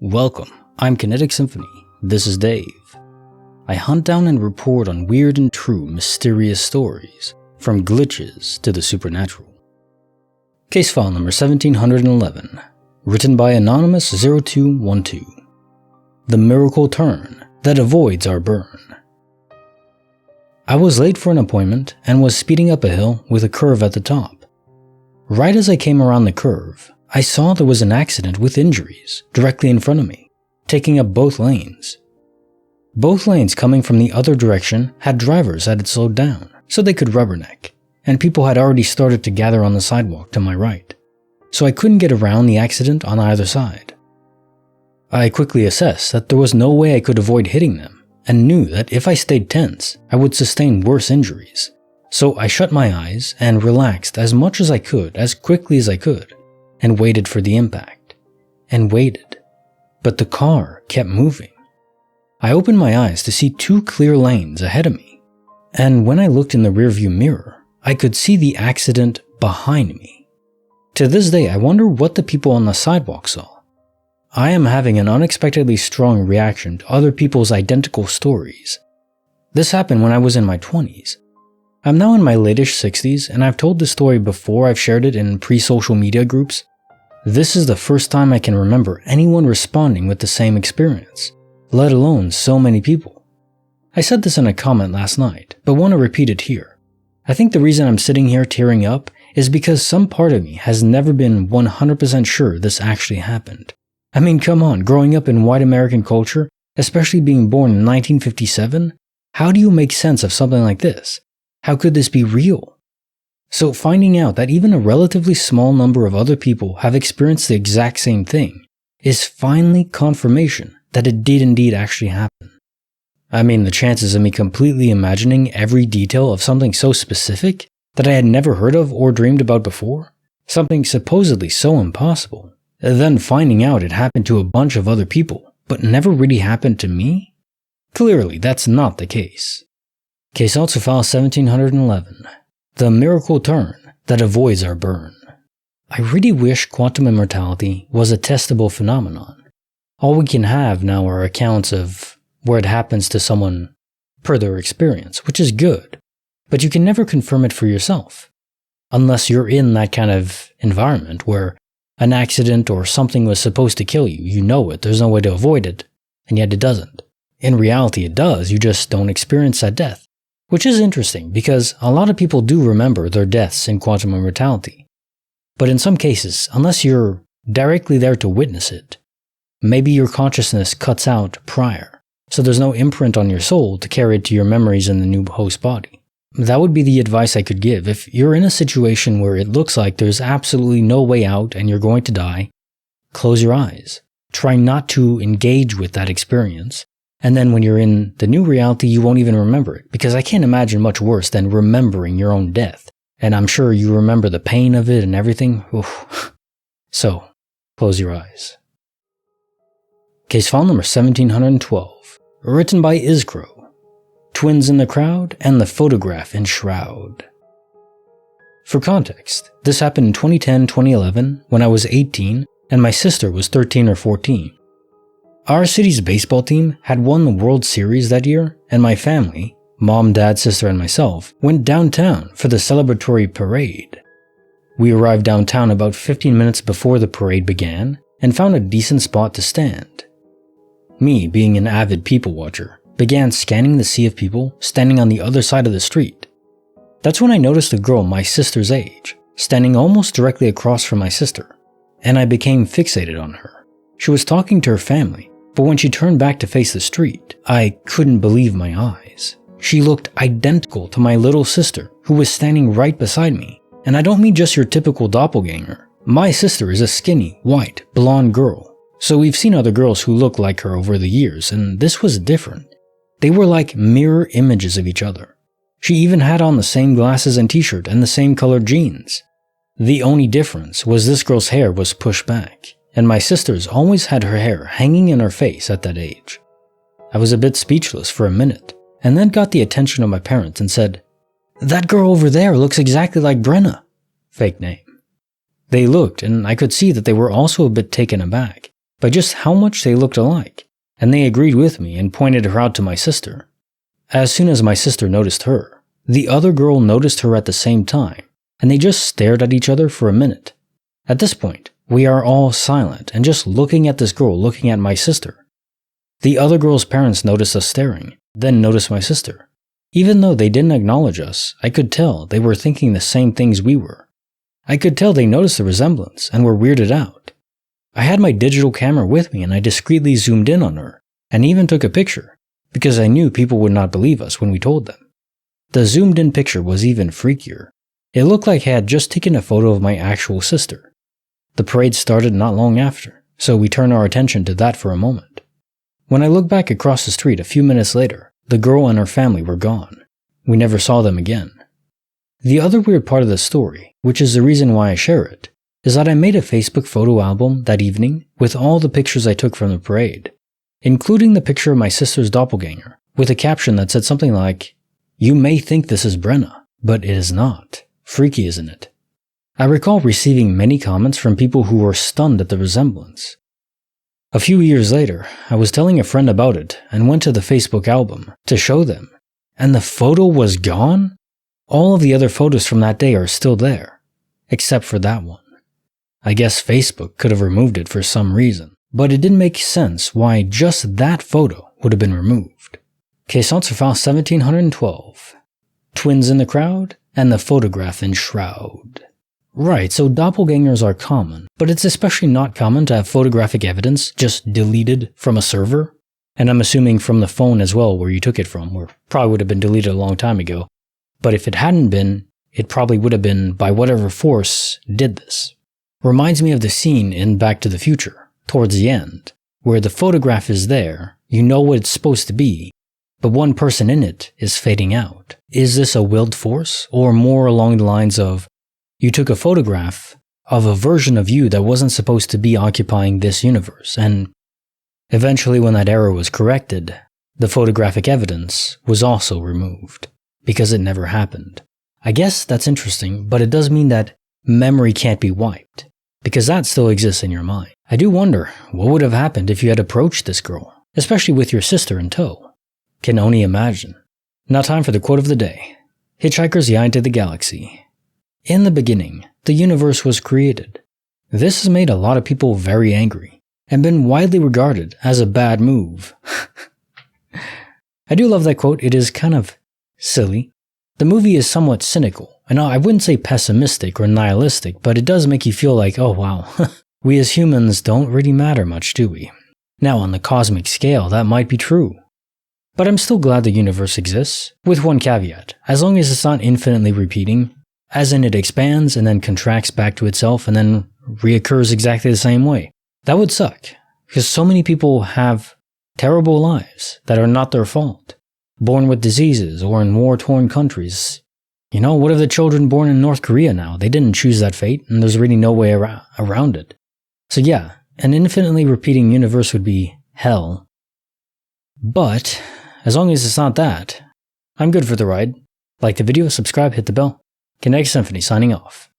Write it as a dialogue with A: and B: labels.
A: Welcome, I'm Kinetic Symphony. This is Dave. I hunt down and report on weird and true mysterious stories, from glitches to the supernatural. Case file number 1711, written by Anonymous 0212. The miracle turn that avoids our burn. I was late for an appointment and was speeding up a hill with a curve at the top. Right as I came around the curve, I saw there was an accident with injuries directly in front of me, taking up both lanes. Both lanes coming from the other direction had drivers that had slowed down so they could rubberneck, and people had already started to gather on the sidewalk to my right, so I couldn't get around the accident on either side. I quickly assessed that there was no way I could avoid hitting them, and knew that if I stayed tense, I would sustain worse injuries. So I shut my eyes and relaxed as much as I could, as quickly as I could, and waited for the impact. And waited. But the car kept moving. I opened my eyes to see two clear lanes ahead of me, and when I looked in the rearview mirror, I could see the accident behind me. To this day, I wonder what the people on the sidewalk saw. I am having an unexpectedly strong reaction to other people's identical stories. This happened when I was in my 20s. I'm now in my late-ish 60s, and I've told this story before. I've shared it in pre-social media groups. This is the first time I can remember anyone responding with the same experience, let alone so many people. I said this in a comment last night, but want to repeat it here. I think the reason I'm sitting here tearing up is because some part of me has never been 100% sure this actually happened. I mean, come on, growing up in white American culture, especially being born in 1957, how do you make sense of something like this? How could this be real? So finding out that even a relatively small number of other people have experienced the exact same thing is finally confirmation that it did indeed actually happen. I mean, the chances of me completely imagining every detail of something so specific that I had never heard of or dreamed about before, something supposedly so impossible, and then finding out it happened to a bunch of other people, but never really happened to me? Clearly, that's not the case. Case also file 1711, the miracle turn that avoids our burn. I really wish quantum immortality was a testable phenomenon. All we can have now are accounts of where it happens to someone per their experience, which is good, but you can never confirm it for yourself, unless you're in that kind of environment where an accident or something was supposed to kill you. You know it, there's no way to avoid it, and yet it doesn't. In reality it does, you just don't experience that death. Which is interesting because a lot of people do remember their deaths in quantum immortality. But in some cases, unless you're directly there to witness it, maybe your consciousness cuts out prior, so there's no imprint on your soul to carry it to your memories in the new host body. That would be the advice I could give. If you're in a situation where it looks like there's absolutely no way out and you're going to die, close your eyes. Try not to engage with that experience. And then when you're in the new reality, you won't even remember it, because I can't imagine much worse than remembering your own death. And I'm sure you remember the pain of it and everything. Oof. So, close your eyes. Case file number 1712, written by Iskro. Twins in the crowd and the photograph in Shroud. For context, this happened in 2010-2011 when I was 18 and my sister was 13 or 14. Our city's baseball team had won the World Series that year, and my family, mom, dad, sister, and myself, went downtown for the celebratory parade. We arrived downtown about 15 minutes before the parade began and found a decent spot to stand. Me, being an avid people watcher, began scanning the sea of people standing on the other side of the street. That's when I noticed a girl my sister's age, standing almost directly across from my sister, and I became fixated on her. She was talking to her family, but when she turned back to face the street, I couldn't believe my eyes. She looked identical to my little sister, who was standing right beside me. And I don't mean just your typical doppelganger. My sister is a skinny, white, blonde girl. So we've seen other girls who look like her over the years, and this was different. They were like mirror images of each other. She even had on the same glasses and t-shirt and the same colored jeans. The only difference was this girl's hair was pushed back, and my sister's always had her hair hanging in her face at that age. I was a bit speechless for a minute, and then got the attention of my parents and said, "That girl over there looks exactly like Brenna." Fake name. They looked, and I could see that they were also a bit taken aback, by just how much they looked alike, and they agreed with me and pointed her out to my sister. As soon as my sister noticed her, the other girl noticed her at the same time, and they just stared at each other for a minute. At this point, we are all silent and just looking at this girl looking at my sister. The other girl's parents noticed us staring, then noticed my sister. Even though they didn't acknowledge us, I could tell they were thinking the same things we were. I could tell they noticed the resemblance and were weirded out. I had my digital camera with me and I discreetly zoomed in on her, and even took a picture, because I knew people would not believe us when we told them. The zoomed in picture was even freakier. It looked like I had just taken a photo of my actual sister. The parade started not long after, so we turned our attention to that for a moment. When I looked back across the street a few minutes later, the girl and her family were gone. We never saw them again. The other weird part of the story, which is the reason why I share it, is that I made a Facebook photo album that evening with all the pictures I took from the parade, including the picture of my sister's doppelganger, with a caption that said something like, "You may think this is Brenna, but it is not. Freaky, isn't it?" I recall receiving many comments from people who were stunned at the resemblance. A few years later, I was telling a friend about it and went to the Facebook album to show them, and the photo was gone? All of the other photos from that day are still there, except for that one. I guess Facebook could have removed it for some reason, but it didn't make sense why just that photo would have been removed. Case answer file 1712. Twins in the crowd and the photograph in Shroud. Right, so doppelgangers are common, but it's especially not common to have photographic evidence just deleted from a server. And I'm assuming from the phone as well where you took it from, or probably would have been deleted a long time ago. But if it hadn't been, it probably would have been by whatever force did this. Reminds me of the scene in Back to the Future, towards the end, where the photograph is there, you know what it's supposed to be, but one person in it is fading out. Is this a willed force, or more along the lines of, you took a photograph of a version of you that wasn't supposed to be occupying this universe, and eventually when that error was corrected, the photographic evidence was also removed, because it never happened. I guess that's interesting, but it does mean that memory can't be wiped, because that still exists in your mind. I do wonder, what would have happened if you had approached this girl, especially with your sister in tow? Can only imagine. Now time for the quote of the day. Hitchhiker's Guide to the Galaxy. In the beginning, the universe was created. This has made a lot of people very angry, and been widely regarded as a bad move. I do love that quote. It is kind of silly. The movie is somewhat cynical, and I wouldn't say pessimistic or nihilistic, but it does make you feel like, oh wow, we as humans don't really matter much, do we? Now on the cosmic scale, that might be true. But I'm still glad the universe exists, with one caveat. As long as it's not infinitely repeating, as in it expands and then contracts back to itself and then reoccurs exactly the same way. That would suck, because so many people have terrible lives that are not their fault. Born with diseases or in war-torn countries. You know, what of the children born in North Korea now? They didn't choose that fate, and there's really no way around it. So yeah, an infinitely repeating universe would be hell. But as long as it's not that, I'm good for the ride. Like the video, subscribe, hit the bell. Kinetic Symphony signing off.